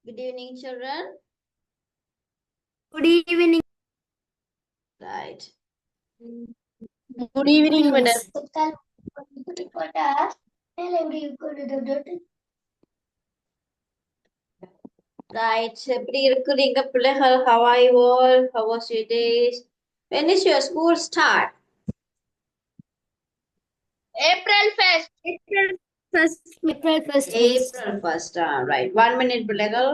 Good evening, children. Good evening. Right. Good evening, madam. Right. எப்படி இருக்கிறீங்க பிள்ளைகள்? How are you all? How was your days? When is your school start? April 1st. April 1st. April 1st. April 1st. Right. 1 minute, பிள்ளைகள்.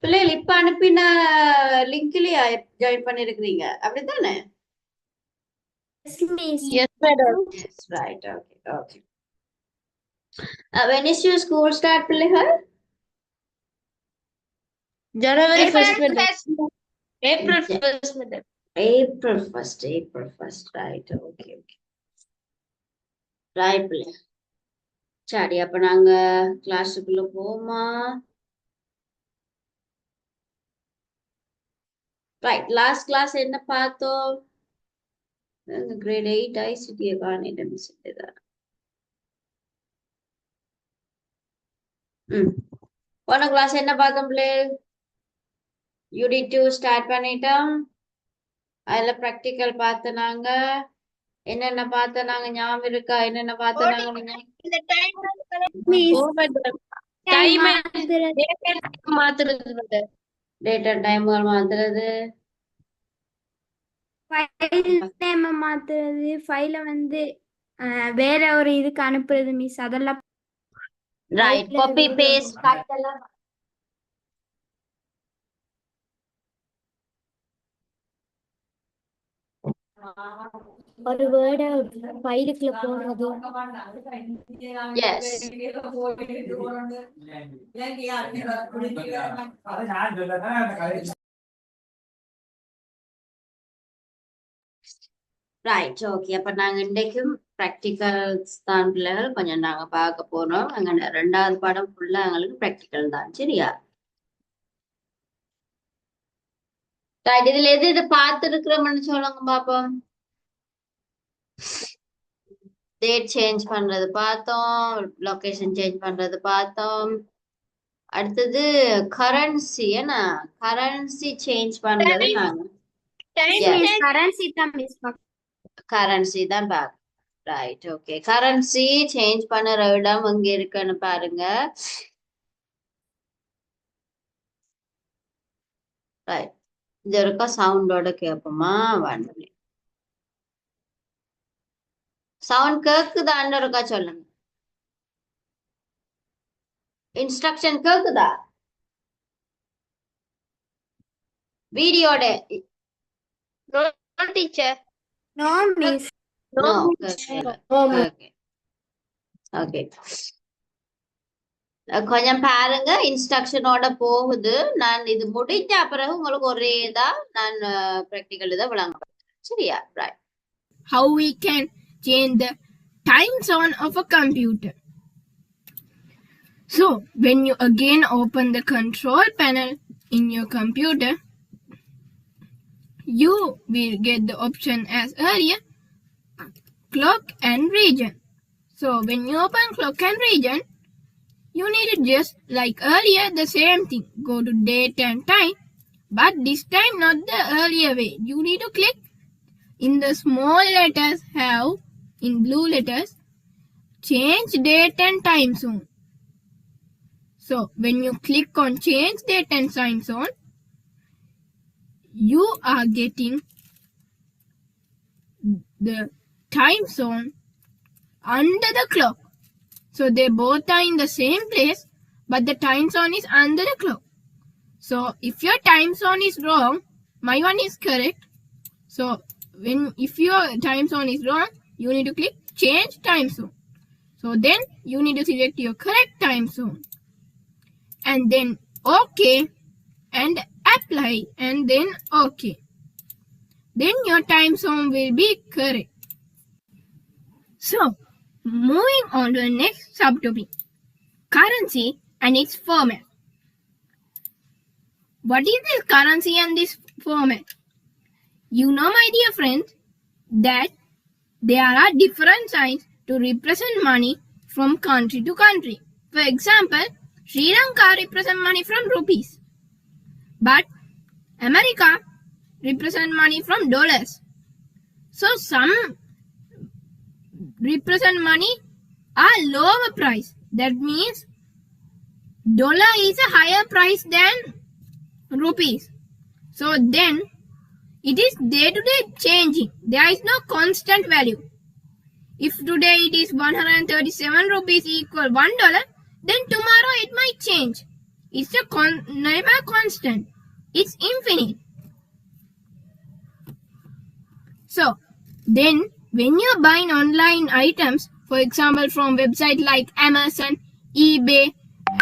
பிள்ளைகள் இப்ப அனுப்பின லிங்க்லயே join பண்ணிருக்கிறீங்க அப்படித்தானே? Yes, miss. Yes, madam. Yes, right. Okay. Okay. When is your school start, பிள்ளைகள்? January April 1st, madam. April 1st, madam. April 1st. April 1st. Right. Okay. Okay. Right, பிள்ளை. சரி, அப்ப நாங்க கிளாஸுக்குள்ள போமா? ரைட். லாஸ்ட் கிளாஸ் என்ன பார்த்தோம்? Great 8 ஐசிடியை காணிட்டு miss போன class என்ன பார்த்தோம் பிள்ளை? யூனிட் 2 ஸ்டார்ட் பண்ணிட்டோம். அதுல ப்ராக்டிக்கல் பார்த்து நாங்க என்னென்ன பார்த்த நாங்க ஞாபகம் இருக்கா? என்னென்ன பார்த்த நாங்க இந்த time Miss. oh, madam. Time மாத்துறது madam. டேட் அண்ட் டைம்கள் மாத்துறது, File name மாத்துறது, ஃபைல வந்து வேற ஒரு இதுக்கு அனுப்புறது மிஸ். அதெல்லாம் ரைட். காப்பி பேஸ்ட் கட் எல்லாம் ஒரு வேர்ட ஃபைலுக்குள்ள போடுறது. எஸ். ரைட். ஓகே. அப்ப நாங்க இன்றைக்கும் ப்ராக்டிகல்ஸ் தான் பிள்ளைகள் கொஞ்சம் நாங்க பார்க்க போறோம். அங்க 2வது பாடம் ஃபுல்லா எங்களுக்கு ப்ராக்டிக்கல் தான். சரியா? ரைட். இதுல எது இது பார்த்து இருக்கிறோம்னு சொல்லுங்க பாப்போம். டேட் சேஞ்ச் பண்றது பார்த்தோம், லொகேஷன் சேஞ்ச் பண்றது பார்த்தோம். அடுத்தது கரன்சி, என்ன கரன்சி சேஞ்ச் பண்றது நாங்க கரன்சி தான் மிஸ். கரன்சி தான் back. Right. Okay. Currency change பண்ணுற இடம் இங்க இருக்குன்னு பாருங்க. ரைட். இது இருக்கா சவுண்டோட கேட்போமா? வேண்டாம். சவுண்ட் கேக்குதான்னு இருக்கா சொல்லுங்க. இன்ஸ்ட்ரக்ஷன் கேக்குதா? வீடியோட No, teacher. No miss. No No. Okay. Okay. கொஞ்சம் பாருங்க, இன்ஸ்ட்ரக்ஷனோட போகுது. நான் இது முடிஞ்ச பிறகு உங்களுக்கு ஒரே இதா நான் ப்ராக்டிக்கல் இதை விளங்க. சரியா? Right. How we can change the time zone of a computer. So, when you again open the control panel in your computer, you will get the option as earlier, clock and region. So, when you open clock and region, you need to just like earlier the same thing. Go to date and time, but this time not the earlier way. You need to click in the small letters have in blue letters change date and time zone. So when you click on change date and time zone, you are getting the time zone under the clock. So they both are in the same place, but the time zone is under the clock. So if your time zone is wrong, my one is correct. So if your time zone is wrong, you need to click change time zone. So then you need to select your correct time zone. And then OK and apply and then OK. Then your time zone will be correct. So moving on to the next subtopic, currency and its format. What is this currency and this format? You know, my dear friends, that there are different signs to represent money from country to country. For example, Sri Lanka represents money from rupees, but America represents money from dollars. So some represent money are lower price. That means dollar is a higher price than rupees. So then it is day-to-day changing. There is no constant value. If today it is 137 rupees equal $1, then tomorrow it might change. It's never constant. It's infinite. So then when you're buying online items, for example from websites like Amazon, eBay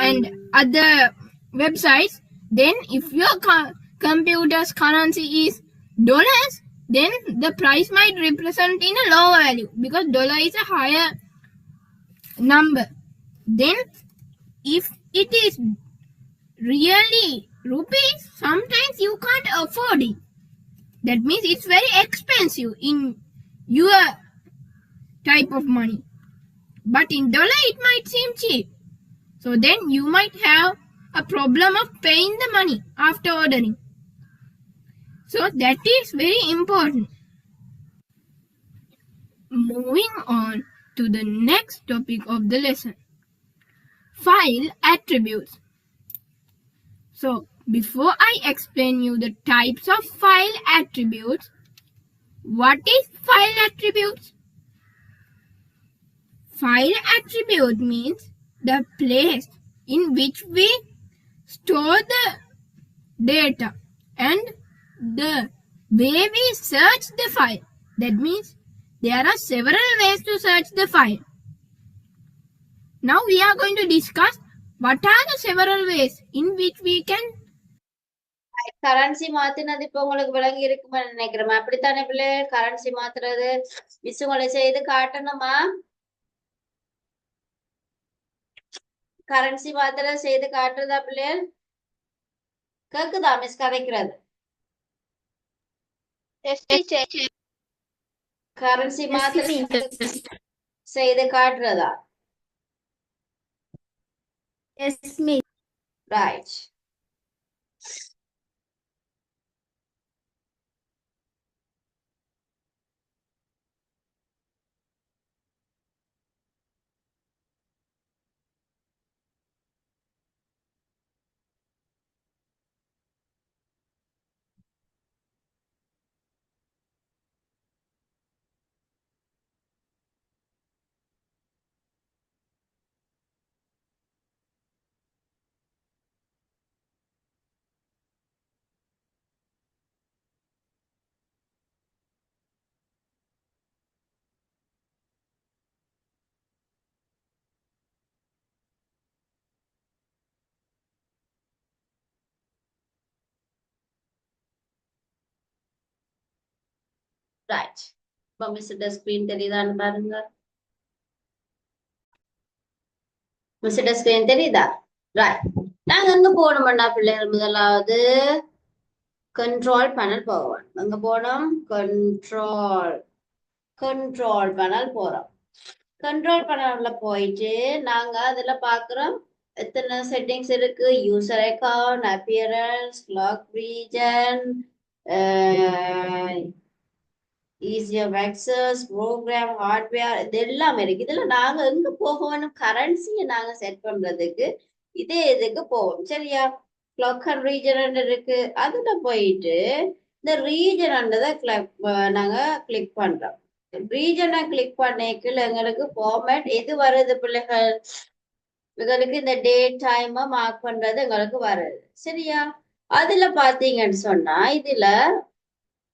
and other websites, then if your computer's currency is dollars, then the price might represent in a lower value because dollar is a higher number. Then if it is really rupees, sometimes you can't afford it. That means it's very expensive in your type of money. But in dollar it might seem cheap. So then you might have a problem of paying the money after ordering. So that is very important. Moving on to the next topic of the lesson. File attributes. So before I explain you the types of file attributes, what is file attributes? File attribute means the place in which we store the data and the way we search the file. That means there are several ways to search the file. Now we are going to discuss what are the several ways in which we can currency மாத்தினது இப்ப உங்களுக்கு விளங்கி இருக்குன்னு நினைக்கிறேன். அப்படித்தானே பிள்ளை? Currency மாத்துறது miss உங்களை செய்து காட்டணுமா? கரன்சி மாத்திரம் செய்து காட்டுறதா பிள்ளைகள்? கேக்குதா மிஸ் கதைக்கிறது? Yes, teacher. கரன்சி மாத்திரம் செய்து காட்டுறதா? Yes, miss. ரைட். ரைட். இப்ப மிஸ்ட ஸ்கிரீன் தெரியுதான்னு பாருங்க. மிஸ்ட ஸ்கிரீன் தெரியுதா? ரைட். நாங்க எங்க போனோம்னா பிள்ளைகள் முதலாவது கண்ட்ரோல் பேனல் போவோம். எங்க போனோம்? கண்ட்ரோல் பேனல் போறோம். கண்ட்ரோல் பேனல்ல போயிட்டு நாங்க அதுல பாக்குறோம் எத்தனை செட்டிங்ஸ் இருக்கு. User account, appearance, clock region, ease of access, program, hardware, இது எல்லாமே இருக்கு. இதுல நாங்க எங்க போகணும்? கரன்சியை நாங்க செட் பண்றதுக்கு இதே இதுக்கு போவோம். சரியா? கிளாக் அண்ட் ரீஜன் இருக்கு. அதுல போயிட்டு இந்த ரீஜன்ன்றதை நாங்க கிளிக் பண்றோம். ரீஜனை கிளிக் பண்ணிக்கல எங்களுக்கு ஃபார்மேட் எது வருது பிள்ளைகள்? எங்களுக்கு இந்த டேட் டைம் மார்க் பண்றது எங்களுக்கு வருது. சரியா? அதுல பாத்தீங்கன்னு சொன்னா இதுல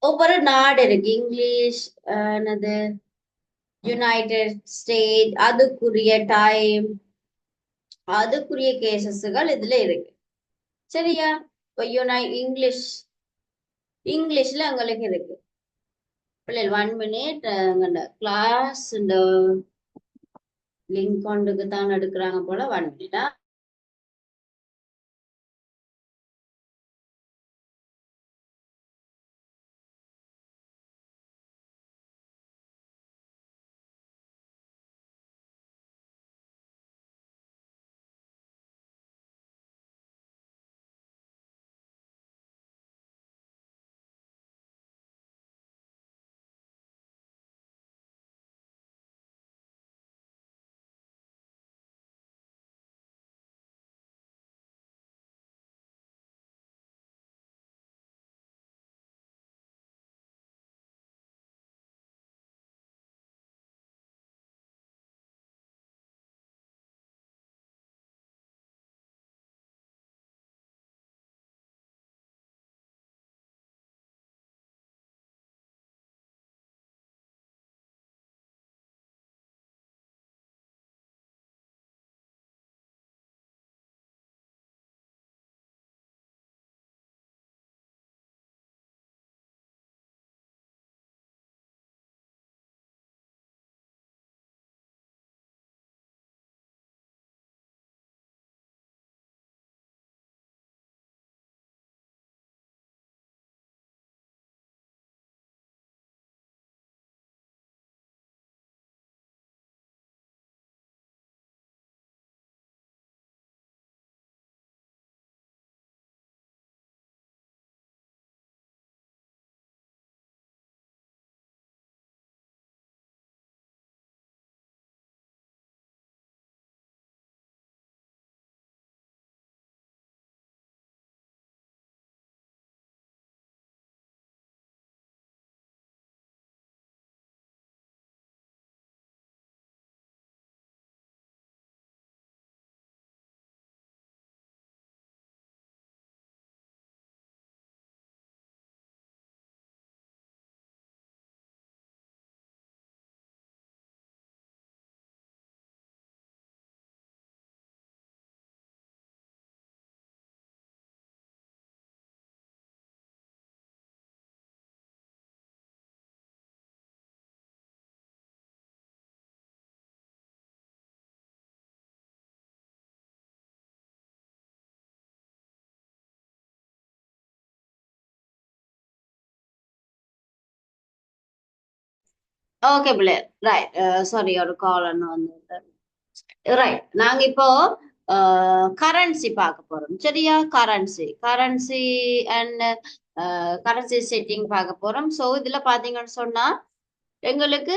ஒவ்வொரு நாடு இருக்கு. இங்கிலீஷ், என்னது, யுனைடெட் ஸ்டேட், அதுக்குரிய டைம், அதுக்குரிய கேசஸ்கள் இதுல இருக்கு. சரியா? இப்போ இங்கிலீஷ்ல எங்களுக்கு இருக்கு. பிள்ளைகள் 1 minute கிளாஸ் இந்த லிங்க் கொண்டுக்கு தான் எடுக்கிறாங்க போல 1 மினிட்டா. ஓகே பிள்ளை, ரைட். சாரி, ஒரு கால் ஒன்று வந்து. ரைட், நாங்க இப்போ கரன்சி பார்க்க போறோம். சரியா? கரன்சி அண்ட் கரன்சி செட்டிங் பார்க்க போறோம். ஸோ இதுல பாத்தீங்கன்னு சொன்னா எங்களுக்கு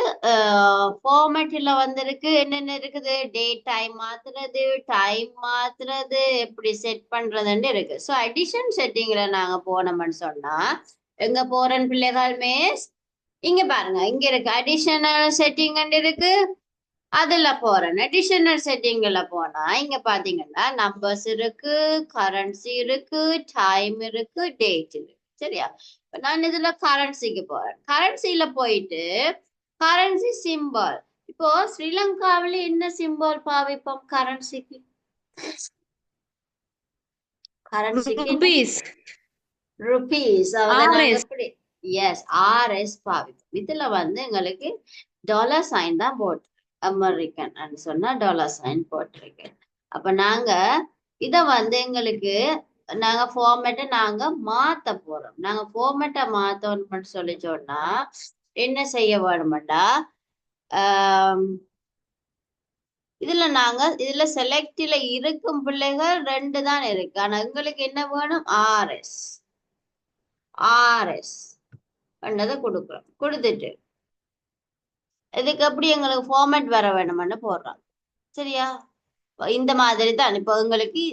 ஃபார்மேட்ல வந்திருக்கு. என்னென்ன இருக்குது? டேட் டைம் மாத்துறது, டைம் மாத்துறது, எப்படி செட் பண்றதுன்னு இருக்கு. ஸோ அடிஷன் செட்டிங்ல நாங்க போனோம்னு சொன்னா எங்க போறேன் பிள்ளைகள் மிஸ்? இங்க பாருங்க, இங்க இருக்கு அடிஷனல் செட்டிங் இருக்கு. அதுல போறேன். அடிஷனல் செட்டிங்ல போனா இங்க பாத்தீங்கன்னா நம்பர்ஸ் இருக்கு, கரன்சி இருக்கு, டைம் இருக்கு, டேட் இருக்கு. சரியா? இப்ப நான் இதுல கரன்சிக்கு போறேன். கரன்சில போயிட்டு கரன்சி சிம்பல். இப்போ ஸ்ரீலங்காவில என்ன சிம்பல் பாவிப்போம் கரன்சிக்கு? rupees. ருபீஸ். அத நாங்க RS. எப்படி? எஸ், ஆர்எஸ் பாவிப்போம். இதுல வந்து எங்களுக்கு டாலர் சைன் தான் போட்டு அமெரிக்கன் சொன்னா டாலர் சைன் போட்டிருக்கேன். அப்ப நாங்க இத வந்து எங்களுக்கு நாங்க ஃபார்மேட்டை நாங்க மாத்த போறோம். நாங்க ஃபார்மேட்டை மாத்தோம்னு சொல்லி சொன்னா என்ன செய்ய வேணுமாட்டா, இதுல செலக்ட்ல இருக்கும் பிள்ளைகள் 2 தான் இருக்கு. ஆனா எங்களுக்கு என்ன வேணும்? ஆர்எஸ். பண்ணதை கொடுக்குறோம். கொடுத்துட்டு இதுக்கு எப்படி எங்களுக்கு ஃபார்மேட் வர வேணும்னு போடுறோம். சரியா? இந்த மாதிரி தான் இப்போ உங்களுக்கு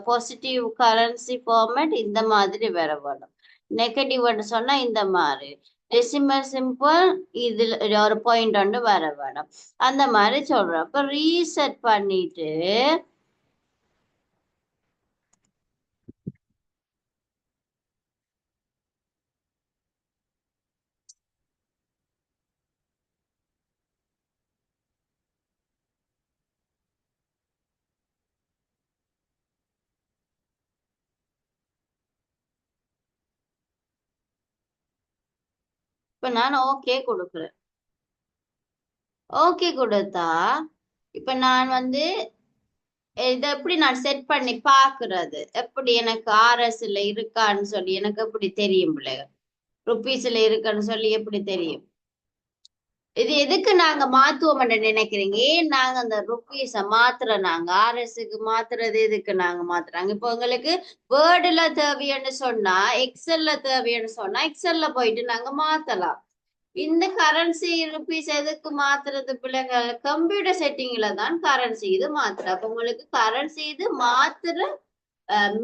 பாசிட்டிவ் கரன்சி ஃபார்மேட் இந்த மாதிரி வர வேணும். நெகட்டிவ்னு சொன்னா இந்த மாதிரி டெசிமல் சிம்பிள் இதுல ஒரு பாயிண்ட் ஒன்று வர வேணும். அந்த மாதிரி சொல்றோம். இப்போ ரீசெட் பண்ணிட்டு இப்ப நான் ஓகே கொடுக்குறேன். ஓகே கொடுத்தா இப்ப நான் வந்து இதை எப்படி நான் செட் பண்ணி பாக்குறது, எப்படி எனக்கு ஆர்எஸ்ல இருக்கான்னு சொல்லி எனக்கு எப்படி தெரியும் பிள்ளைகள், ருபீஸ்ல இருக்குன்னு சொல்லி எப்படி தெரியும்? இது எதுக்கு நாங்க மாத்துவோம்னு நினைக்கிறீங்க? ஏன் நாங்க அந்த ருபீஸ மாத்துறோம்? நாங்க ஆர்எஸ்க்கு மாத்துறது எதுக்கு நாங்க மாத்துறாங்க? இப்போ உங்களுக்கு வேர்டுல தேவைன்னு சொன்னா, எக்ஸல்ல தேவைன்னு சொன்னா எக்ஸல்ல போயிட்டு நாங்க மாத்தலாம். இந்த கரன்சி ருபீஸ் எதுக்கு மாத்துறது பிள்ளைகள்? கம்ப்யூட்டர் செட்டிங்ல தான் கரன்சி இது மாத்துற. அப்ப உங்களுக்கு கரன்சி இது மாத்துற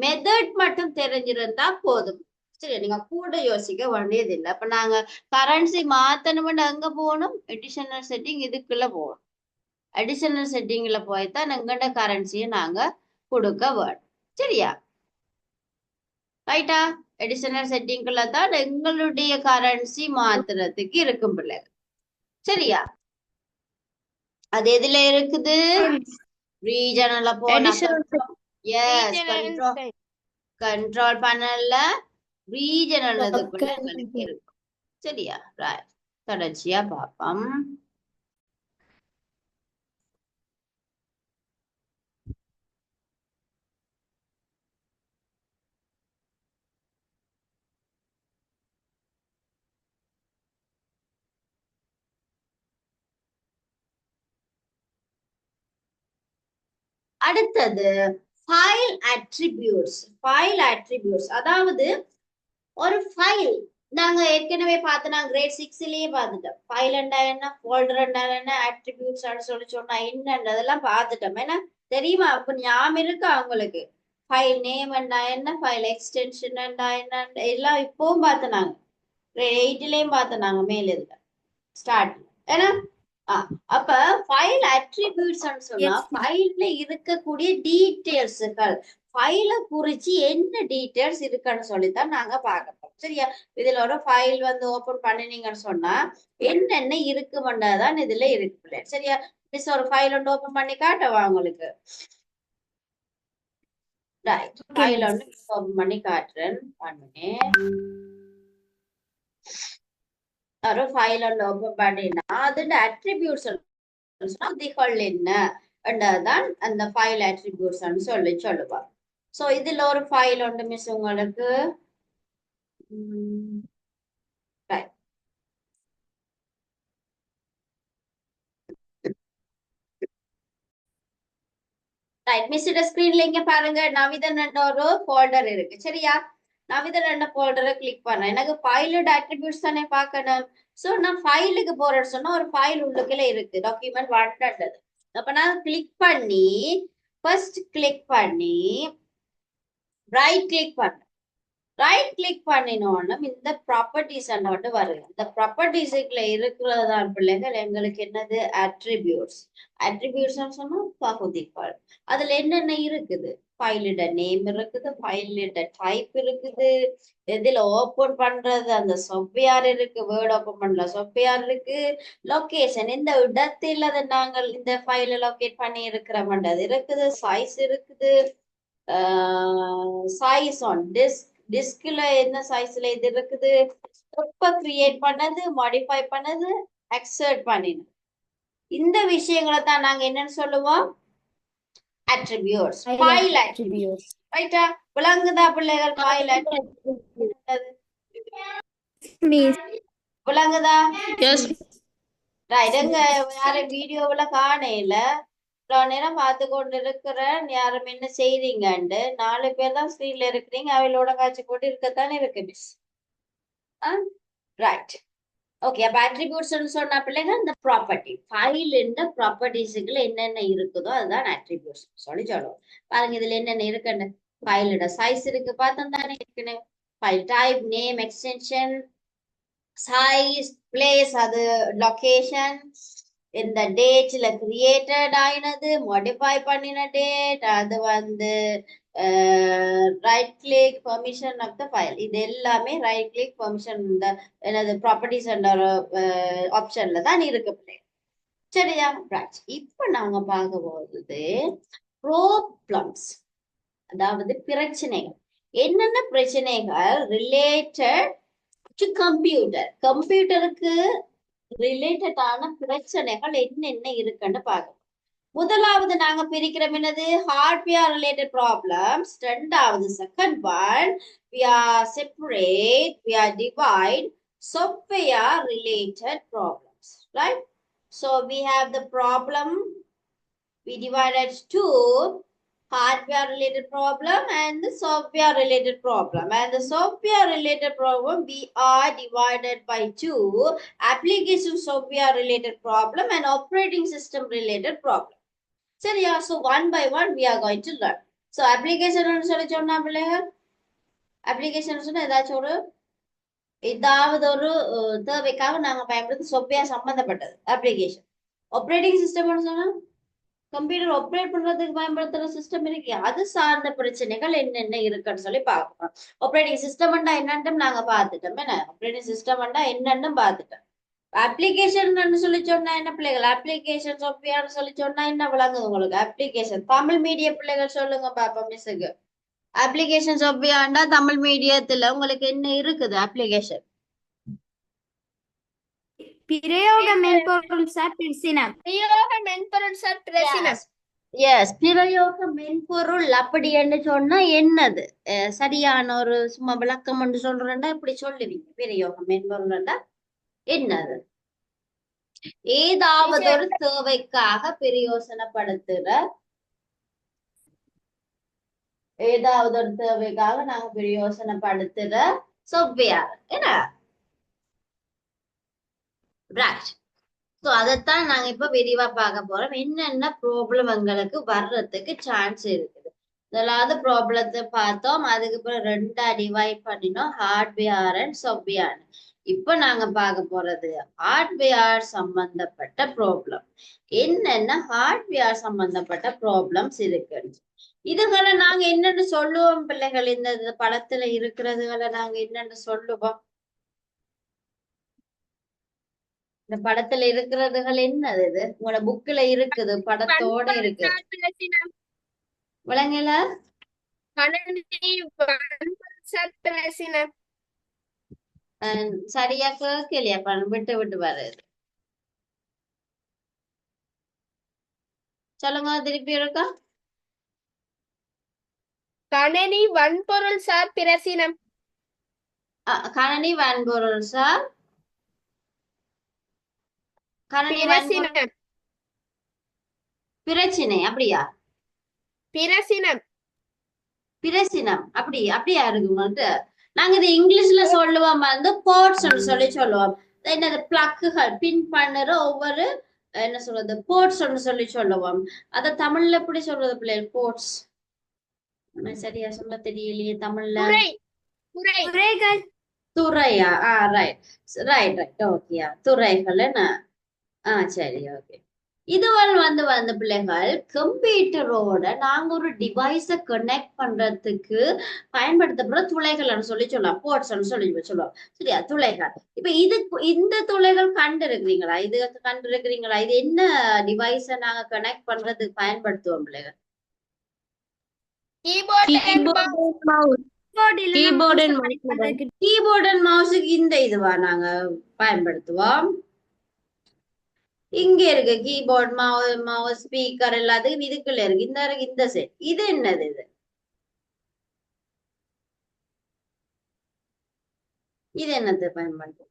மெத்தட் மட்டும் தெரிஞ்சிருந்தா போதும். சரி, நீங்க கூட யோசிக்க வேண்டியது இல்லை. அப்ப நாங்க கரன்சி மாத்தணும்னு எங்க போகணும்? அடிஷனல் செட்டிங் இதுக்குள்ள போகணும். அடிஷனல் செட்டிங்ல போய்தான் எங்கட கரன்சியை நாங்க கொடுக்க வேணும். சரியா? ரைட்டா? அடிஷனல் செட்டிங்குள்ள தான் எங்களுடைய கரன்சி மாத்துறதுக்கு இருக்கும் பிள்ளைகள். சரியா? அது எதுல இருக்குது? ரீஜனல்ல போனா எஸ், கண்ட்ரோல் பண்ணல ரீஜனல் இதுக்குள்ள எங்களுக்கு இருக்கும். சரியா? ரைட், தொடர்ச்சியா பார்ப்போம். அடுத்தது ஃபைல் அட்ரிபியூட்ஸ். ஃபைல் அட்ரிபியூட்ஸ் அதாவது ஒரு ஃபைல் நாங்க ஏற்கனவே பார்த்தோம், கிரேட் 6லயே பார்த்துட்டோம். ஃபைல் என்ன, ஃபோல்டர் என்ன, அட்ரிபியூட்ஸ் சொல்லி சொன்னா என்னன்றதெல்லாம் பார்த்துட்டோம். ஏன்னா தெரியுமா? அப்ப ஞாபகம் இருக்கா உங்களுக்கு? ஃபைல் நேம் என்ன, ஃபைல் எக்ஸ்டென்ஷன் என்ன எல்லாம் இப்பவும் பார்த்தோம். கிரேட் 8லயும் பார்த்தோம் மேல இதுல ஸ்டார்ட். ஏன்னா அப்ப ஃபைல் அட்ரிபியூட்ஸ் சொன்னா ஃபைல்ல இருக்கக்கூடிய டீடைல்ஸ்கள், ஃபைல குறிச்சு என்ன டீடைல்ஸ் இருக்குன்னு சொல்லித்தான் நாங்க பார்க்கறோம். சரியா? இதுல ஒரு ஃபைல் வந்து ஓபன் பண்ணினீங்கன்னு சொன்னா என்னென்ன இருக்குமன்றதான் இதுல இருக்கு. சரியா? மிஸ் ஒரு ஃபைல் ஒன்று ஓபன் பண்ணி காட்டவா உங்களுக்கு? ரைட், ஃபைல் ஒன்று ஓபன் பண்ணி காட்டுறேன். பண்ணுனேன். ஒரு ஃபைல் ஒன்று ஓபன் பண்ணினா அதோட அட்ரிபியூட்ஸ் விதிகள் என்னதான் அந்த ஃபைல் அட்ரிபியூட்ஸ் சொல்லுவார். சோ இதுல ஒரு ஃபைல் ஒன்று மிஸ் உங்களுக்கு மிஸ்ட ஸ்கிரீன்ல இங்க பாருங்க, நவிதன் ஒரு ஃபோல்டர் இருக்கு. சரியா? நவிதன் ஃபோல்டரை கிளிக் பண்ணேன். எனக்கு ஃபைலோட அட்ரிபியூட்ஸ் தானே பார்க்கணும். சோ நான் ஃபைலுக்கு போறேன்னு சொன்னா ஒரு ஃபைல் உள்ளுக்குள்ள இருக்கு, டாக்குமெண்ட் 1. அப்ப நான் கிளிக் பண்ணி ஃபர்ஸ்ட் கிளிக் பண்ணி ரைட் கிளிக் பண்ணேன். ரைட் கிளிக் பண்ணினோன்னா இந்த ப்ராப்பர்ட்டிஸ் வருது. இந்த ப்ராப்பர்ட்டிஸ்ல இருக்கிறதா பிள்ளைகள் எங்களுக்கு என்னது? அட்ரிபியூட்ஸ். அட்ரிபியூட்ஸ் சொன்னா பகுதிகள். அதுல என்னென்ன இருக்குது? ஃபைலோட நேம் இருக்குது, ஃபைலோட டைப் இருக்குது, எதுல ஓபன் பண்றது அந்த சாஃப்ட்வேர் இருக்கு, வேர்ட் ஓபன் பண்ற சாஃப்ட்வேர் இருக்கு, லொகேஷன் இந்த இடத்தில் அதை நாங்கள் இந்த ஃபைல லொகேட் பண்ணி இருக்கிறோம்ன்றது இருக்குது, சைஸ் இருக்குது, சைஸ் ஆன் டிஸ்க்ல என்ன சைஸ்ல இது இருக்குது, எப்ப கிரியேட் பண்ணது, மாடிஃபை பண்ணது, எக்ஸர்ட் பண்ணினது, இந்த விஷயங்களை தான் நாங்க என்னன்னு சொல்லுவோம்? Attributes, file attributes. ரைட்டா? விளங்குதா பிள்ளைகள்? ஃபைல் அட்ரிபியூட்ஸ் விளங்குதா? ரைட். எங்க யாரும் வீடியோவுல காணையில நேரம் பார்த்து கொண்டு இருக்கிறேன். யாரும் என்ன செய்றீங்கன்னு 4 பேர் தான் ஸ்கிரீன்ல இருக்கிறீங்க. அவையோட காட்சி போட்டு இருக்கத்தானே இருக்கு மிஸ். Right, okay. அப்ப அட்ரிபியூட்ஸ் சொன்னா பிள்ளைங்க இந்த ப்ராப்பர்ட்டி, ஃபைல் இந்த ப்ராப்பர்ட்டிஸுக்குள்ள என்னென்ன இருக்குதோ அதுதான் அட்ரிபியூட்ஸ் சொல்லுவோம். பாருங்க இதுல என்னென்ன இருக்குன்னு. ஃபைலோட சைஸ் இருக்கு, பார்த்தோம் தானே இருக்குன்னு. File type, name, extension, size, place அது லொகேஷன், இந்த டேட்ல கிரியேட்டட் ஆயினது, மாடிஃபை பண்ணின டேட், அது வந்து right click permission of the file. இது எல்லாமே ரைட் கிளிக் பெர்மிஷன் இந்த என்னது ப்ராப்பர்ட்டிஸ் ஆப்ஷன்ல தான் இருக்கு. சரியா? இப்ப நாங்க பார்க்க போகுது ப்ராப்ளம்ஸ், அதாவது பிரச்சனைகள். என்னென்ன பிரச்சனைகள் ரிலேட்டட் டு கம்ப்யூட்டர், கம்ப்யூட்டருக்கு ரிலேட்டடான பிரச்சனைகள் என்னென்ன இருக்குன்னு பார்க்கணும். முதலாவது நாங்க பிரிக்கிறோம் என்னது ஹார்ட்வேர் ரிலேட்டட் ப்ராப்ளம்ஸ். ரெண்டாவது second one we are separate, we are divide software related problems, right? So we have the problem, we divided two, hardware related problem and the software related problem, and the software related problem we are divided by two, application software related problem and operating system related problem. சரியா? so one by one we are going to learn. so application சொல்லி சொன்னா பிள்ளைகள், application சொன்னா ஏதாவது ஒரு தேவைக்காக நாங்க பயன்படுத்தி சாஃப்ட்வேர் சம்பந்தப்பட்டது application. ஆப்ரேட்டிங் சிஸ்டம் சொன்னா கம்ப்யூட்டர் ஆப்ரேட் பண்றதுக்கு பயன்படுத்துற சிஸ்டம் இருக்கு, அது சார்ந்த பிரச்சனைகள் என்னென்ன இருக்குன்னு சொல்லி பார்க்கணும். ஆப்ரேட்டிங் சிஸ்டம் என்னன்னு நாங்க பார்த்துட்டோம். என்ன ஆப்ரேட்டிங் சிஸ்டம் என்னன்னு பார்த்துட்டோம். அப்ளிகேஷன் சொல்லி சொன்னா என்ன பிள்ளைகள், அப்ளிகேஷன் சாஃப்ட்வேர் சொல்லி சொன்னா என்ன விளங்குது உங்களுக்கு? அப்ளிகேஷன் தமிழ் மீடியம் பிள்ளைகள் சொல்லுங்க பாப்போம் மிஸ்ஸுக்கு. அப்ளிகேஷன் சாஃப்ட்வேர்ண்டா தமிழ் மீடியத்துல உங்களுக்கு என்ன இருக்குது? அப்ளிகேஷன் பிரயோக மென்பொருள் சார் பிரசினம். பிரயோக மென்பொருள் சார் பிரசினம். எஸ், பிரயோக மென்பொருள் அப்படி என்று சொன்னா என்னது? சரியான ஒரு சும்மா விளக்கம் என்று சொல்றேன்டா இப்படி சொல்லுவீங்க. பிரயோக மென்பொருள்டா என்னது? ஏதாவது ஒரு தேவைக்காக பிரயோசனப்படுத்துற, ஏதாவது ஒரு தேவைக்காக நாங்க பிரயோசனப்படுத்துற சாஃப்ட்வேர் என்ன? ரைட். ஸோ அதைத்தான் நாங்க இப்ப விரிவா பார்க்க போறோம். என்னென்ன ப்ராப்ளம் எங்களுக்கு வர்றதுக்கு சான்ஸ் இருக்குது. முதலாவது ப்ராப்ளத்தை பார்த்தோம், அதுக்கு அப்புறம் ரெண்டா டிவைட் பண்ணினோம், ஹார்ட்வேர் அண்ட் சாஃப்ட்வேர். இப்ப நாங்க பார்க்க போறது ஹார்ட்வேர் சம்பந்தப்பட்ட ப்ராப்ளம். என்னென்ன ஹார்ட்வேர் சம்பந்தப்பட்ட ப்ராப்ளம்ஸ் இருக்கு, இதுகளை நாங்க என்னென்னு சொல்லுவோம் பிள்ளைகள்? இந்த படத்துல இருக்கிறதுகளை நாங்க என்னென்னு சொல்லுவோம்? இந்த படத்துல இருக்கிறதுகள் என்னது? இது உங்களோட புக்ல இருக்குது, படத்தோட இருக்கு. விளங்கல? சரியா கேட்கலையா? விட்டு விட்டு வருது. சொல்லுங்க திருப்பி இருக்கா. கணனி வன்பொருள் சார் பிரசினம். கணனி வன்பொருள் சார் பிரச்சனை அப்படியா? பிரசினம் பிரசினம் அப்படியா இருக்கு உங்கள்கிட்ட? நாங்க இது இங்கிலீஷ்ல சொல்லுவோம் வந்து போர்ட்ஸ் சொல்லி சொல்லுவோம். என்னது பிளக்குகள் பின் பண்ணுற ஒவ்வொரு என்ன சொல்றது போர்ட்ஸ் சொல்லி சொல்லுவோம். அத தமிழ்ல எப்படி சொல்றது பிள்ளைகள்? போர்ட்ஸ் சரியா சொல்ல தெரியலையே தமிழ்ல. துறையா? ரைட் ரைட் ரைட் ஓகேயா, துறைகள் என்ன? சரி ஓகே. இதுவரை வந்து பிள்ளைகள் கம்ப்யூட்டரோட நாங்க ஒரு டிவைஸை கனெக்ட் பண்றதுக்கு பயன்படுத்தப்படுற துளைகள்னு சொல்லி சொல்லலாம், போர்ட்ஸ் சொல்லி சொல்லுவோம். சரியா? துளைகள். இப்ப இந்த துளைகள் கண்டு இருக்கிறீங்களா? இது என்ன டிவைஸை நாங்க கனெக்ட் பண்றதுக்கு பயன்படுத்துவோம் பிள்ளைகள்? கீபோர்ட் அண்ட் மவுஸுக்கு இந்த இதுவா நாங்க பயன்படுத்துவோம். இங்க இருக்கு கீபோர்ட், மவுஸ், ஸ்பீக்கர் எல்லாத்துக்கும் இதுக்குள்ள இருக்கு. இந்த செட் இது என்னது? இது என்னது பயன்படுத்தும்?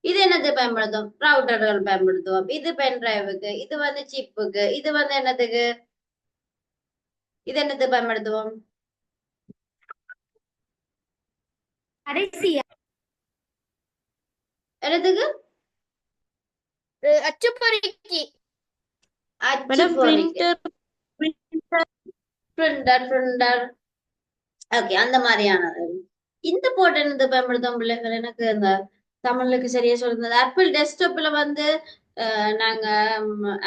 இது என்னது பயன்படுத்தும்? ரவுட்டர்கள் பயன்படுத்துவோம். இது பென் டிரைவுக்கு, இது வந்து சிப்புக்கு, இது வந்து என்னதுக்கு? இது என்னது பயன்படுத்துவோம்? என்னதுக்கு? அச்சுப்பொறிக்கு. பிரிண்டர். ஓகே, அந்த மாதிரியானது. இந்த போர்ட் என்னது பயன்படுத்தும் பிள்ளைகள்? எனக்கு இந்த தமிழுக்கு சரியா சொல்றது ஆப்பிள் டெஸ்க்டாப்ல வந்து நாங்க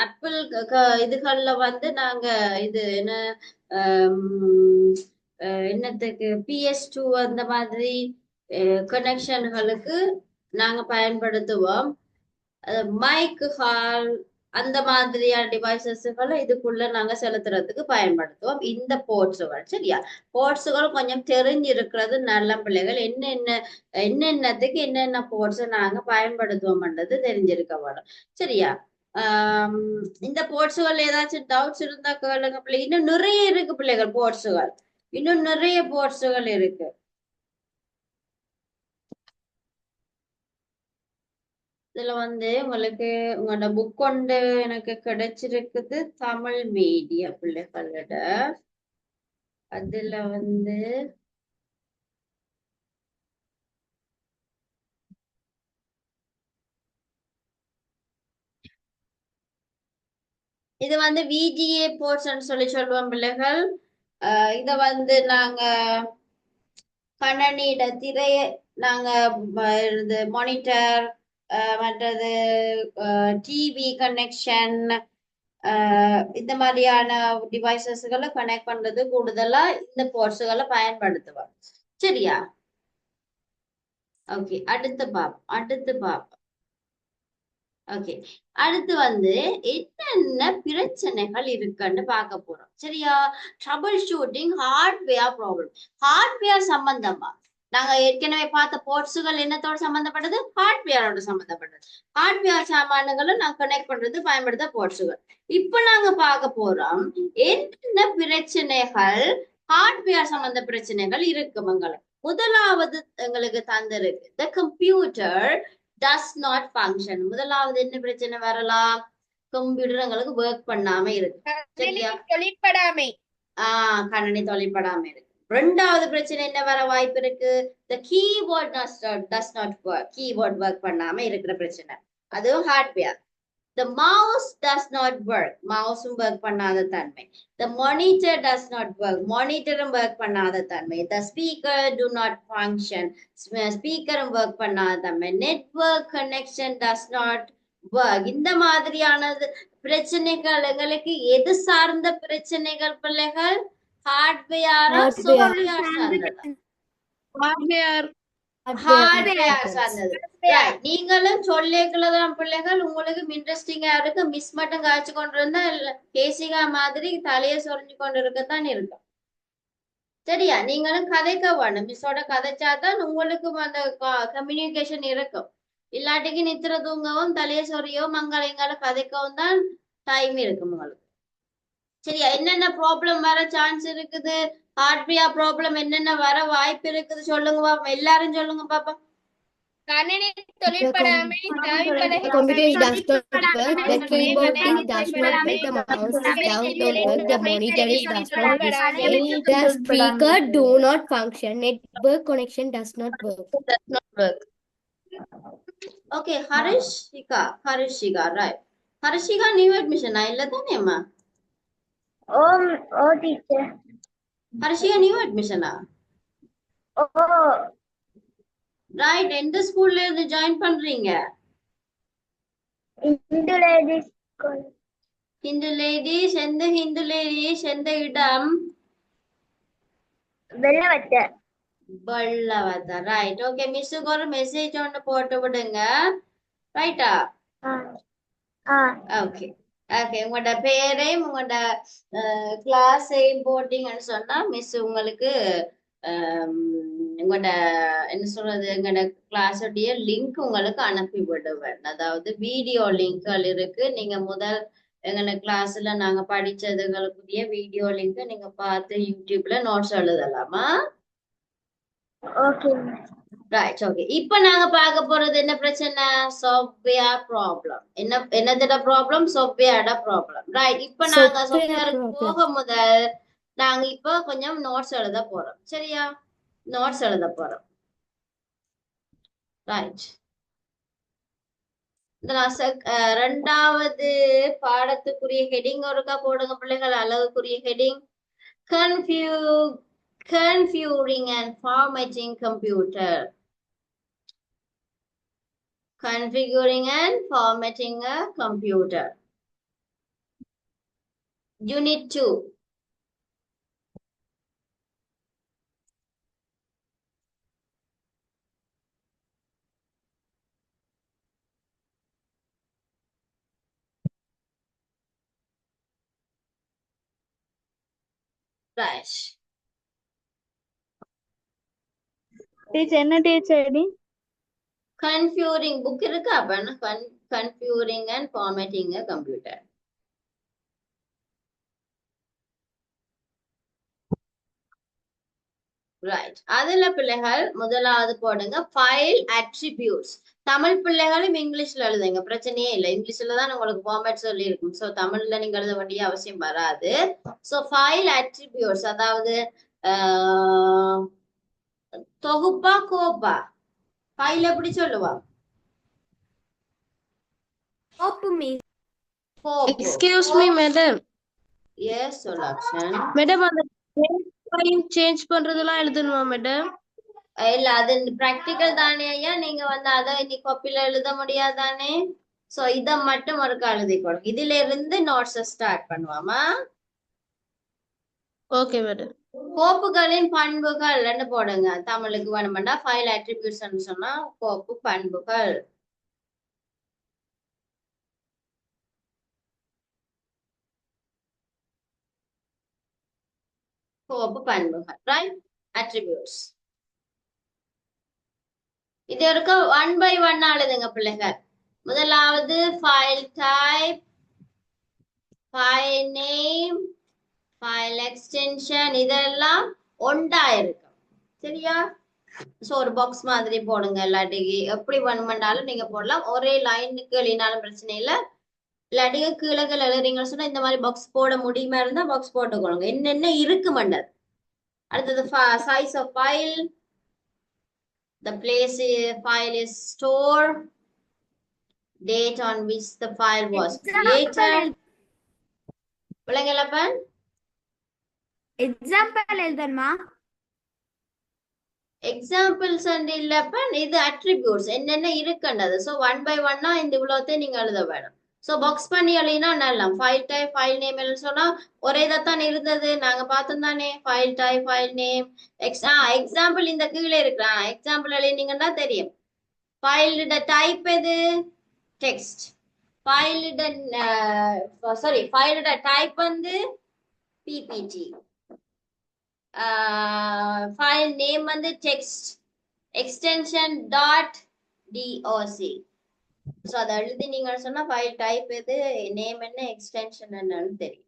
ஆப்பிள் இதுகள்ல வந்து நாங்க இது என்ன என்னத்துக்கு PS2 அந்த மாதிரி கனெக்ஷன்களுக்கு நாங்க பயன்படுத்துவோம். மைக் ஹால் அந்த மாதிரியான டிவைசஸ்களை இதுக்குள்ள நாங்க செலுத்துறதுக்கு பயன்படுத்துவோம் இந்த போர்ட்ஸுகள். சரியா? போர்ட்ஸுகள் கொஞ்சம் தெரிஞ்சிருக்கிறது நல்ல பிள்ளைகள். என்னென்னத்துக்கு என்னென்ன போர்ட்ஸை நாங்க பயன்படுத்துவோம்ன்றது தெரிஞ்சிருக்க வேணும். சரியா? ஆஹ் இந்த போர்ட்ஸுகள் ஏதாச்சும் டவுட்ஸ் இருந்தா கேளுங்க பிள்ளை. இன்னும் நிறைய இருக்கு பிள்ளைகள் போர்ட்ஸுகள். இன்னும் நிறைய போர்ட்ஸுகள் இருக்கு. இதுல உங்களுக்கு உங்களோட புக் கொண்டு எனக்கு கிடைச்சிருக்குது தமிழ் மீடியா பிள்ளைகளோட. அதுல இது விஜிஏ போர்ட்ஸ் சொல்லி சொல்லுவோம் பிள்ளைகள். இத நாங்க கணனியிட திரைய நாங்க இது மானிட்டர் மற்றது டிவி கனெக்ஷன் இந்த மாதிரியான டிவைசஸ்களை கனெக்ட் பண்றது கூடுதலா இந்த போர்ட்ஸுகளை பயன்படுத்துவோம். சரியா? ஓகே, அடுத்து பாப்போம். ஓகே, அடுத்து என்னென்ன பிரச்சனைகள் இருக்குன்னு பார்க்க போறோம். சரியா? Trouble shooting hardware problem. Hardware சம்பந்தமா நாங்க ஏற்கனவே பார்த்த போர்ட்ஸுகள் என்னத்தோட சம்பந்தப்பட்டது? ஹார்ட்வேரோட சம்பந்தப்பட்டது. ஹார்ட்வேர் சாமான்களை நாங்க கனெக்ட் பண்றது பயன்படுத்த போர்ட்ஸுகள். இப்ப நாங்க பார்க்க போறோம் என்னென்ன பிரச்சனைகள் ஹார்ட்வேர் சம்பந்த பிரச்சனைகள் இருக்கு எங்களுக்கு. முதலாவது எங்களுக்கு தந்திருக்கு the computer does not function. முதலாவது என்ன பிரச்சனை வரலாம்? கம்ப்யூட்டர் எங்களுக்கு ஒர்க் பண்ணாம இருக்கு. சரியா? தொழிற்படாமை. கணினி தொழிற்படாம இருக்கு. ரெண்டாவது பிரச்சனை என்ன வர வாய்ப்பு இருக்கு? the keyboard does not work. Keyboard work பண்ணாம இருக்கிற பிரச்சனை, அதுவும் hardware. the mouse does not work. மவுஸும் ஒர்க் பண்ணாத தன்மை. the monitor does not work. மானிட்டரும் ஒர்க் பண்ணாத தன்மை. the speaker do not function. ஸ்பீக்கரும் ஒர்க் பண்ணாத தன்மை. network connection does not work. இந்த மாதிரியானது பிரச்சனைகள் எங்களுக்கு எது சார்ந்த பிரச்சனைகள் பிள்ளைகள்? ஹார்ட்வேரா சாஃப்ட்வேர் சார்ந்ததா? ஹார்ட்வேர் சார்ந்தது. நீங்களும் சொல்லிக்கலதான் பிள்ளைகள். உங்களுக்கு இன்ட்ரெஸ்டிங்கா இருக்கு. மிஸ் மட்டும் காய்ச்சி கொண்டு இருந்தா கேசிகா மாதிரி தலையை சொரிஞ்சு கொண்டு இருக்கத்தான் இருக்கும். சரியா? நீங்களும் கதைக்க வேணும். மிஸ்ஸோட கதைச்சாதான் உங்களுக்கும் அந்த கம்யூனிகேஷன் இருக்கும். இல்லாட்டிக்கு நித்திர தூங்கவும் தலையை சொறியோ மங்கள கதைக்கவும் தான் டைம் இருக்கும் உங்களுக்கு. சரியா? என்னென்ன ப்ராப்ளம் வர சான்ஸ் இருக்குது? ஹார்ட்வேர் ப்ராப்ளம் என்னென்ன வர வாய்ப்பு இருக்குது சொல்லுங்க பாப்பா. எல்லாரும் சொல்லுங்க பாப்பா. கணினி தொழிற்படாமை, The computer does not work, the keyboard does not work, the mouse does not work, the monitor does not work, the speaker do not function, network connection does not work. Okay, Harishika, right. Harishika new admission இல்ல தானேம்மா? ஓ teacher. Harishika new admission ஓ right. எந்த ஸ்கூல்ல இருந்து join பண்றீங்க? Hindu ladies school. Hindu ladies. எந்த Hindu ladies? எந்த இடம்? Wellawatte. Right. Okay, மிஸ்ஸுக்கு ஒரு message ஒன்று போட்டு விடுங்க. ரைட்டா? ஓகே ஓகே, உங்களோட பேரையும் உங்களோட கிளாஸையும் போட்டீங்கன்னு சொன்னா மிஸ் உங்களுக்கு உங்களோட என்ன சொல்றது எங்களோட கிளாஸோடைய லிங்க் உங்களுக்கு அனுப்பி விடுவேன். அதாவது வீடியோ லிங்க்கள் இருக்கு. நீங்க முதல் எங்களோட கிளாஸ்ல நாங்க படிச்சதுகளுக்குரிய வீடியோ லிங்க் நீங்க பார்த்து யூடியூப்ல நோட்ஸ் எழுதலாமா? Okay right. ஓகே, இப்ப நாங்க பார்க்க போறது என்ன பிரச்சனை? Software problem. என்னதோட ப்ராப்ளம்? சாஃப்ட்வேரோட ப்ராப்ளம். ரைட். இப்ப நாங்க சாஃப்ட்வேருக்கு போக முதல் நாங்க இப்ப கொஞ்சம் நோட்ஸ் எழுத போறோம். சரியா? நோட்ஸ் எழுத போறோம். ரைட். ரெண்டாவது பாடத்துக்குரிய ஹெடிங் ஒருக்கா போடுங்க பிள்ளைகள். அழகுக்குரிய heading configuring and formatting computer. Configuring and formatting a computer. Unit 2. Right. Teacher என்ன டீச்சர் ஐடி? Configuring book இருக்கா அப்ப configuring and formatting a computer. Right. அதுல பிள்ளைகள் முதலாவது போடுங்க ஃபைல் attributes. தமிழ் பிள்ளைகளும் இங்கிலீஷ்ல எழுதுங்க, பிரச்சனையே இல்லை. இங்கிலீஷ்ல தான் உங்களுக்கு ஃபார்மேட் சொல்லி இருக்கும். ஸோ தமிழ்ல நீங்க எழுத வேண்டிய அவசியம் வராது. ஸோ ஃபைல் attributes அதாவது தொகுப்பா கோப்பா? ஃபைல் எப்படி சொல்லுவா? கோப்பு மிஸ். கோப்பு. Excuse me, madam. எஸ் சொல்லாக்ஷன். Madam, அந்த சேஞ்ச் பண்றதெல்லாம் எழுதணுமா மேடம்? இல்ல அது பிராக்டிக்கல் தானே ஐயா, நீங்க வந்து அதை இன்னைக்கு காப்பில எழுத முடியாதானே. சோ இத மட்டும் ஒருக்கா எழுதிக்கணும். இதுல இருந்து நோட்ஸ் ஸ்டார்ட் பண்ணுவாமா. Okay madam. கோப்புகளின் பண்புகள் போடுங்க. தமிழுக்கு வேணுமெண்டா ஃபைல் அட்ரிபியூட்ஸ் சொன்னா கோப்பு பண்புகள். கோப்பு பண்புகள், ரைட்? அட்ரிபியூட்ஸ். இது இருக்க 1 by 1 எழுதுங்க பிள்ளைகள். முதலாவது file type, file name, file extension, இதெல்லாம் ஒண்டா இருக்கும். சரியா? சோ ஒரு பாக்ஸ் மாதிரி போடுங்க. இல்லாட்டி எப்படி வேணுமெண்டாலும் நீங்க போடலாம். ஒரே லைனுக்கு எழுதினாலும் பிரச்சனை இல்லை. இல்லாட்டி கீழே எழுதுறீங்கன்னு சொன்னா இந்த மாதிரி பாக்ஸ் போட முடியுமா இருந்தா பாக்ஸ் போட்டுக்கொள்ளுங்க. என்னென்ன இருக்கு மண்டது. அடுத்தது size of file, the place file is stored, date on which the file was created. விளங்கலப்பன்? எக்ஸாம்பிள் எழுதணுமா? எக்ஸாம்பிள்ஸ் இல்லப்பன், இது அட்ரிபியூட்ஸ் என்னென்ன இருக்குன்றது. ஸோ 1 by 1 இந்த இவ்வளோத்தையும் நீங்க எழுத வேணும். ஸோ பாக்ஸ் பண்ணி எழுதினா நல்லா. ஃபைல் டைப், ஃபைல் நேம் சொன்னா ஒரே இதைத்தான் இருந்தது. நாங்க பார்த்தோம் தானே, file type, file name, example இந்த கீழே இருக்கிறான். எக்ஸாம்பிள் எழுதினீங்கன்னா தெரியும். ஃபைலோட டைப் எது? டெக்ஸ்ட். ஃபைலோட டைப் வந்து பிபிடி. ஃபைல் நேம் வந்து text, extension dot doc. So அதை எழுதி நீங்க சொன்னா ஃபைல் டைப் எது, நேம் என்ன, எக்ஸ்டென்ஷன் என்னன்னு தெரியும்.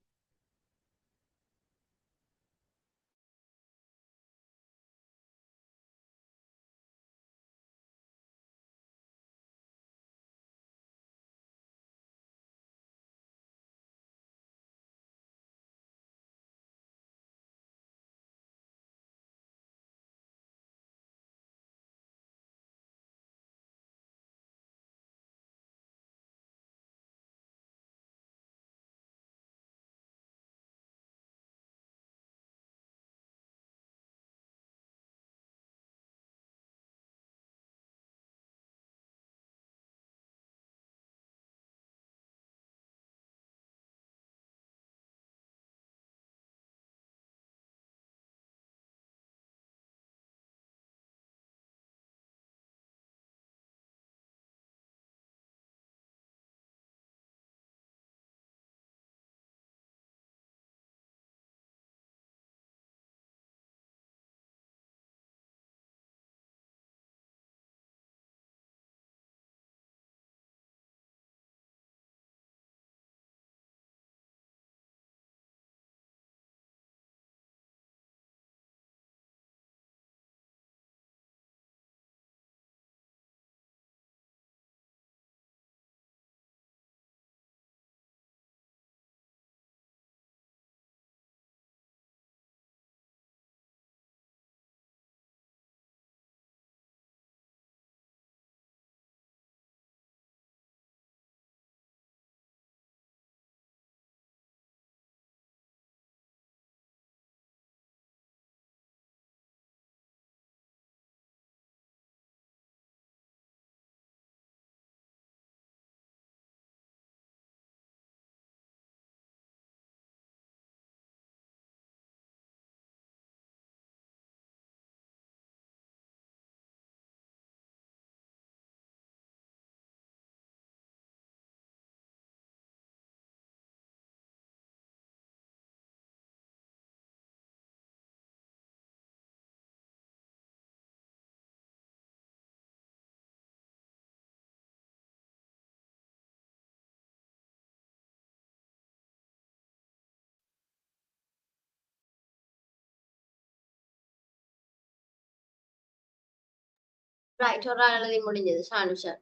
ரைட், ஒரு ஆள் எழுதி முடிஞ்சது ஷானுஷன்.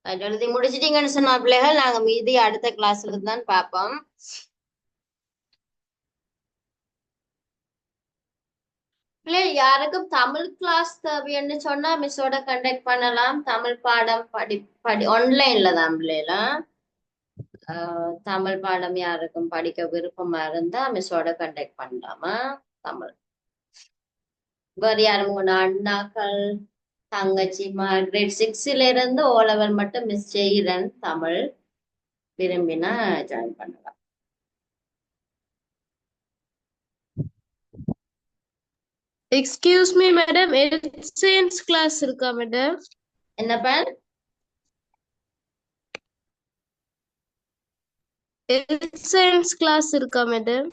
ரைட், எழுதி முடிச்சிட்டீங்கன்னு சொன்ன பிள்ளைகள் நாங்க மீதி அடுத்த கிளாஸ்ல தான் பார்ப்போம். பிள்ளை யாருக்கும் தமிழ் கிளாஸ் தேவைன்னு சொன்னா மிஸ்ஸோட கண்டக்ட் பண்ணலாம். தமிழ் பாடம் ஆன்லைன்ல தான் பிள்ளைலாம். தமிழ் பாடம் யாருக்கும் படிக்க விருப்பமா இருந்தா மிஸ்ஸோட கண்டக்ட் பண்ணலாமா? தமிழ் வேறு யாரும் உங்க அண்ணாக்கள் தங்கச்சிமா கிரேட் 6ல இருந்து O level மட்டும் மிஸ் செய்கிறேன் தமிழ் விரும்பினா ஜாயின் பண்ணலாம். எக்ஸ்கியூஸ் மீ மேடம், எல்சைன்ஸ் கிளாஸ் இருக்கா மேடம்? என்ன பேன்? எல்சைன்ஸ் கிளாஸ் இருக்கா மேடம்?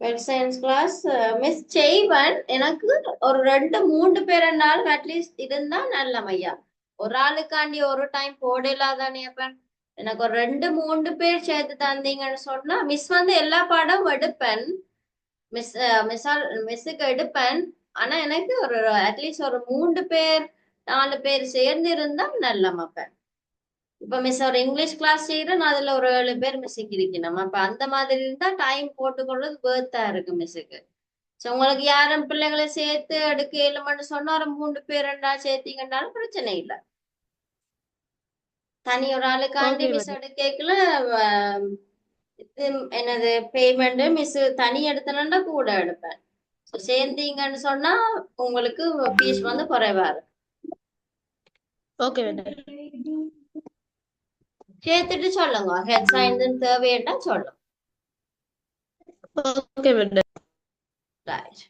வெட் சயின்ஸ் கிளாஸ் மிஸ் செய்வன். எனக்கு ஒரு 2-3 பேர் என்னாலும் அட்லீஸ்ட் இருந்தா நல்ல ஐயா. ஒரு ஆளுக்காண்டி ஒரு டைம் போடலாதானே அப்பன். எனக்கு ஒரு 2-3 பேர் சேர்த்து தந்தீங்கன்னு சொன்னா மிஸ் வந்து எல்லா பாடம் எடுப்பேன். மிஸ்ஸுக்கு எடுப்பேன். ஆனா எனக்கு ஒரு அட்லீஸ்ட் ஒரு 3 பேர் 4 பேர் சேர்ந்து இருந்தா நல்ல அப்பன். இப்ப மிஸ் ஒரு இங்கிலீஷ் கிளாஸ் செய்யறேன், அதுல ஒரு 7 பேர் மிஸ்ஸுக்கு இருக்கணும். அப்ப அந்த மாதிரி இருந்தா டைம் போட்டுக்கொள்றது பேர்த்தா இருக்கு மிஸ்ஸுக்கு. சோ உங்களுக்கு யாரும் பிள்ளைகளை சேர்த்து எடுக்க இயலும்னு சொன்னா ஒரு 3 பேர் 2 சேர்த்தீங்கன்னாலும் பிரச்சனை இல்லை. தனி ஒரு ஆளுக்காண்டி Okay, மிஸ் madam. எடுக்கல இது என்னது பேமெண்ட் மிஸ் தனி எடுத்தனா கூட எடுப்பேன். So, சேர்ந்தீங்கன்னு சொன்னா உங்களுக்கு ஃபீஸ் வந்து குறைவா இருக்கும். Okay madam. சேர்த்துட்டு சொல்லுங்க. ஹெட் சயின்ஸ் தேவையா சொல்லுங்க. Okay madam. Right.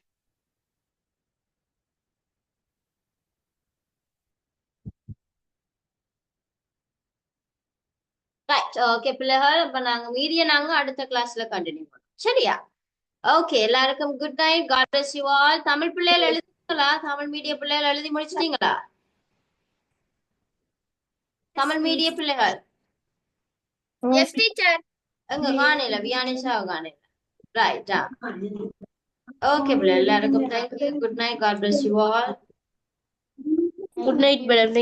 Right, okay பிள்ளைகள். இப்ப நாங்க மீதிய நாங்க அடுத்த கிளாஸ்ல கண்டினியூ பண்ணுவோம். சரியா? ஓகே, எல்லாருக்கும் good night. God bless you all. Tamil பிள்ளைகள் எழுதிங்களா? தமிழ் மீடிய பிள்ளைகள் எழுதி முடிச்சிட்டீங்களா? தமிழ் மீடிய பிள்ளைகள் எஸ் டீச்சர். எங்க காணையில வியானிஷா காணையில. ரைட்டா? ஓகே பிள்ளை எல்லாருக்கும் thank you. Good night. God bless you all. Good night madam.